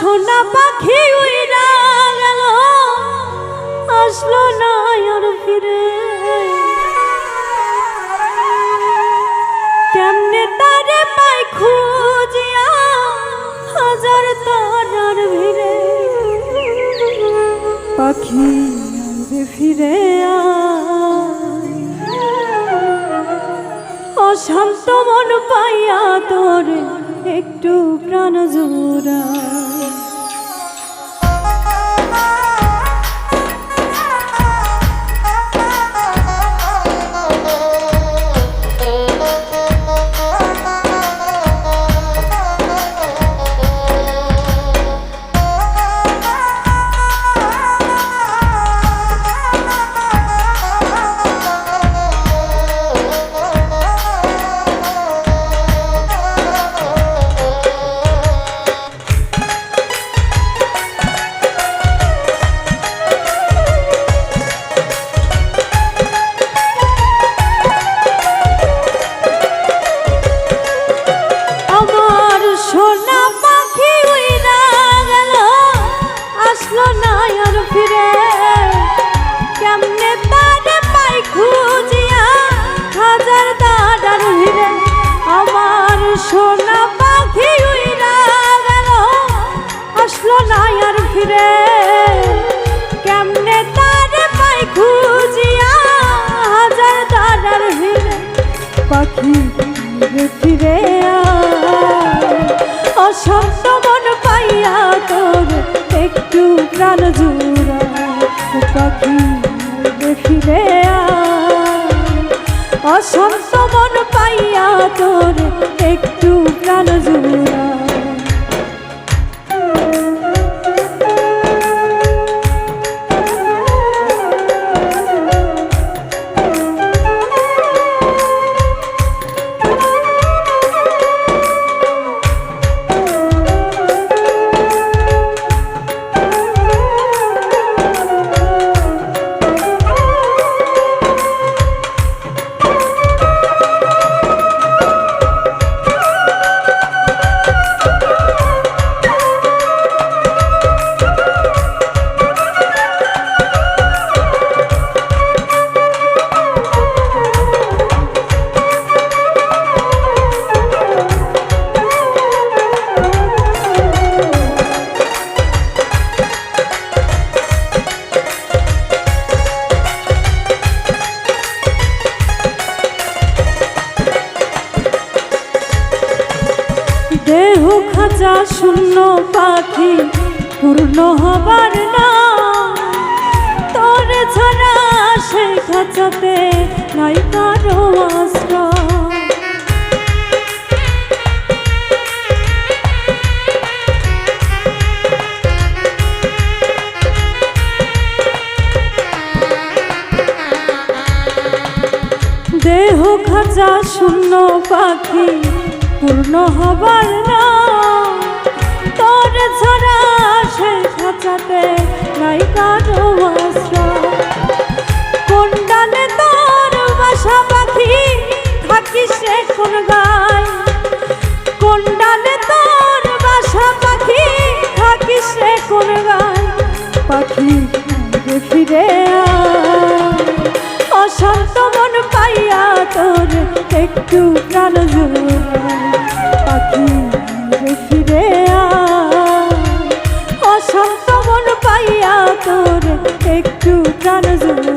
সোনা পাখি উইরা গেল, আসলো না আর ফিরে। কেমনে তারে পাই খুঁজিয়া হাজার তারার ভিড়ে। পাখি আইরে ফিরে অশান্ত মন পাইয়া তোরে একটু প্রাণ জোড়া। সোনা পাখি উইরা গেল, আসলো না আর ফিরে। কেমনে তারে পাই খুঁজিয়া হাজার তারার ভিড়ে। পাখি ফিরে অশান্ত মন পাইয়া তোর একটু প্রাণ জোড়া। পাখি ফিরে অশান্ত মন পাইয়া তোর একটু প্রাণ জোড়া। দেহ খাঁচা শূন্য পাখি পূর্ণ হবার না, তোরে ছাড়া সে খাঁচাতে নাই কারো আশ্রয়। দেহ খাঁচা শূন্য পাখি পূর্ণ হবার না, তোর ছাড়া সে খাঁচাতে নাই কারো আশ্রয়। কোন ডালে তোর বাসা পাখি থাকিস রে কোন গায়। কোন ডালে তোর বাসা পাখি থাকিস রে কোন গায়। পাখি ফিরে অশান্ত মন পাইয়া তোর একটু প্রাণ জোড়া। পাখি ফিরে অশান্ত মন পাইয়া তোর একটু প্রাণ জোড়া।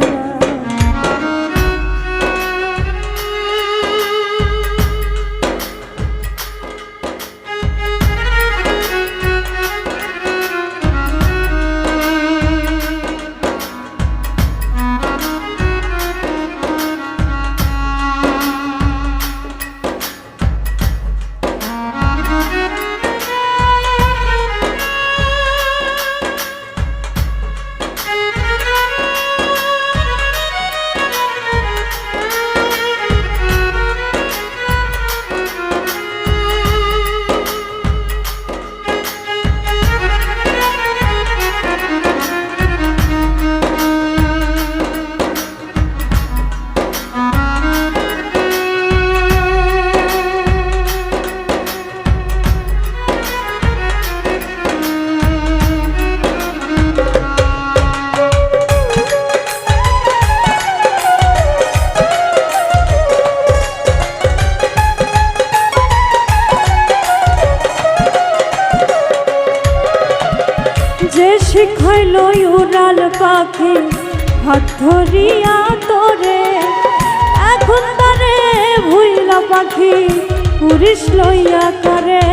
শিখাইল উড়াল পাখি হাত ধরিয়া তোরে, এখন তারে ভুইলা পাখি পুরিশ লইয়া করে।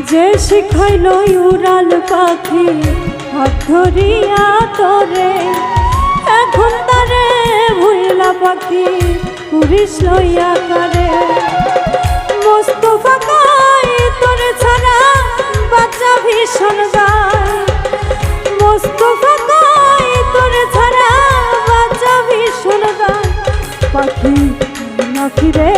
যে শিখাইল উড়াল পাখি হাত ধরিয়া তোরে, এখন তারে ভুইলা পাখি পুরিশ লইয়া করে। মোস্তফা কয় তোরে ছাড়া বাচ্চা ভীষণ গায়, মোস্তফা কয় তোরে ছাড়া বাচ্চা ভীষণ গায়। পাখি না ফিরে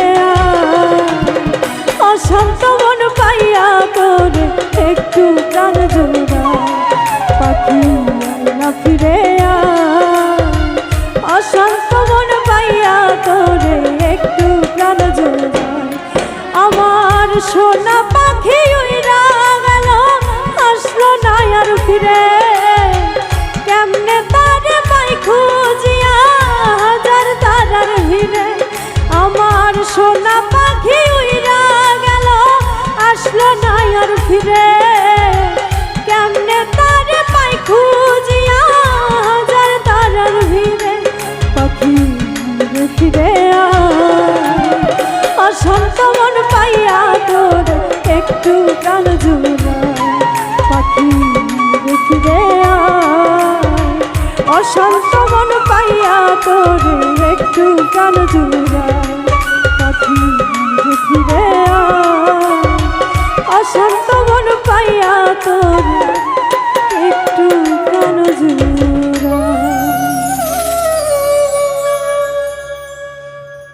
অশান্ত মন পাইয়া তোরে একটু প্রাণ জোড়ায়। পাখি না ফিরে অশান্ত মন পাইয়া তোরে একটু প্রাণ জোড়ায়। আমার সোনা পাখি উইরা গেল, আসলো না আর ফিরে, কেমনে তারে পাই খুঁজিয়া হাজার তারার ভিড়ে। আমার সোনা পাখি উইরা গেল, আসলো না আর ফিরে, কেমনে তারে পাই খুঁজিয়া হাজার তারার ভিড়ে। পাখি ফিরে অশান্ত মন পাইয়া তোর একটু প্রাণ জোড়ায়। পাখি ফিরে অশান্ত মন পাইয়া তোর একটু প্রাণ জোড়ায়। পাখি ফিরে অশান্ত মন পাইয়া তোর একটু প্রাণ জোড়ায়।